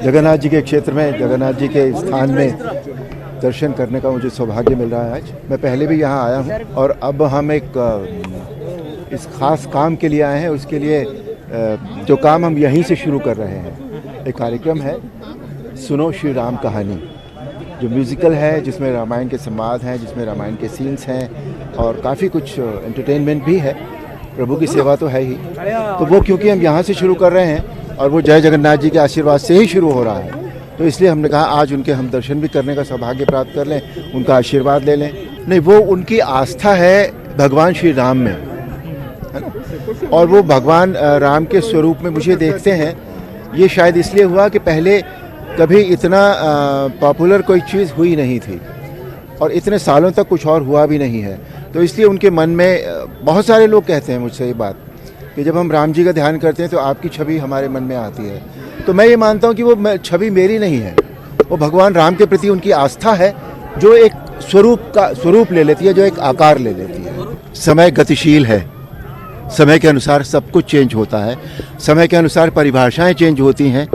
जगन्नाथ जी के क्षेत्र में, जगन्नाथ जी के स्थान में दर्शन करने का मुझे सौभाग्य मिल रहा है आज। मैं पहले भी यहाँ आया हूँ और अब हम इस खास काम के लिए आए हैं। उसके लिए जो काम हम यहीं से शुरू कर रहे हैं, एक कार्यक्रम है सुनो श्री राम कहानी, जो म्यूज़िकल है, जिसमें रामायण के संवाद हैं, जिसमें रामायण के सीन्स हैं और काफ़ी कुछ एंटरटेनमेंट भी है। प्रभु की सेवा तो है ही, तो वो क्योंकि हम यहाँ से शुरू कर रहे हैं और वो जय जगन्नाथ जी के आशीर्वाद से ही शुरू हो रहा है, तो इसलिए हमने कहा आज उनके हम दर्शन भी करने का सौभाग्य प्राप्त कर लें, उनका आशीर्वाद ले लें। नहीं, वो उनकी आस्था है भगवान श्री राम में, है ना, और वो भगवान राम के स्वरूप में मुझे देखते हैं। ये शायद इसलिए हुआ कि पहले कभी इतना पॉपुलर कोई चीज़ हुई नहीं थी और इतने सालों तक कुछ और हुआ भी नहीं है, तो इसलिए उनके मन में बहुत सारे लोग कहते हैं मुझसे ये बात कि जब हम राम जी का ध्यान करते हैं तो आपकी छवि हमारे मन में आती है। तो मैं ये मानता हूँ कि वो छवि मेरी नहीं है, वो भगवान राम के प्रति उनकी आस्था है जो एक स्वरूप ले लेती है, जो एक आकार ले लेती है। समय गतिशील है, समय के अनुसार सब कुछ चेंज होता है, समय के अनुसार परिभाषाएं चेंज होती हैं,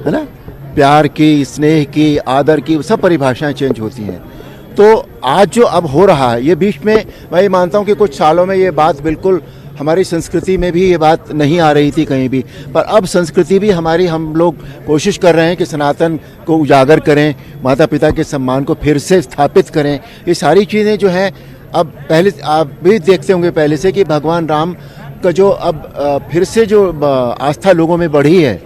है ना, प्यार की, स्नेह की, आदर की, सब परिभाषाएं चेंज होती हैं। तो आज जो अब हो रहा है, ये बीच में मैं ये मानता हूँ कि कुछ सालों में ये बात बिल्कुल हमारी संस्कृति में भी ये बात नहीं आ रही थी कहीं भी, पर अब संस्कृति भी हमारी, हम लोग कोशिश कर रहे हैं कि सनातन को उजागर करें, माता पिता के सम्मान को फिर से स्थापित करें। ये सारी चीज़ें जो हैं, अब पहले आप भी देखते होंगे पहले से कि भगवान राम का जो अब फिर से जो आस्था लोगों में बढ़ी है,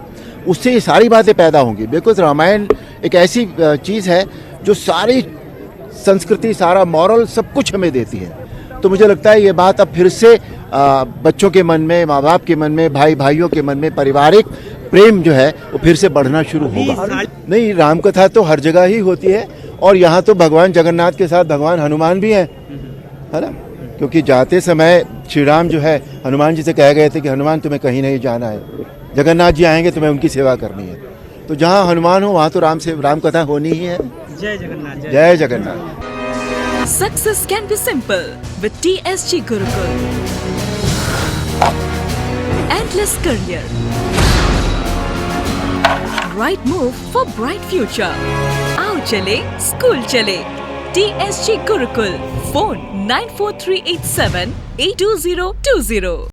उससे ये सारी बातें पैदा होंगी। बिकॉज रामायण एक ऐसी चीज़ है जो सारी संस्कृति, सारा मॉरल, सब कुछ हमें देती है। तो मुझे लगता है ये बात अब फिर से बच्चों के मन में, माँ बाप के मन में, भाई भाइयों के मन में पारिवारिक प्रेम जो है वो फिर से बढ़ना शुरू होगा। नहीं, राम कथा तो हर जगह ही होती है और यहाँ तो भगवान जगन्नाथ के साथ भगवान हनुमान भी हैं, है ना, क्योंकि जाते समय श्री राम जो है हनुमान जी से कह गए थे कि हनुमान तुम्हें कहीं नहीं जाना है, जगन्नाथ जी आएंगे तुम्हें उनकी सेवा करनी है। तो जहाँ हनुमान हो वहाँ तो राम कथा होनी ही है। जय जगन्नाथ। जय Jagannath. Success can be simple with TSG Gurukul. Endless career. Right move for bright future. आओ चले, स्कूल चले। TSG Gurukul. Phone 94387 82020.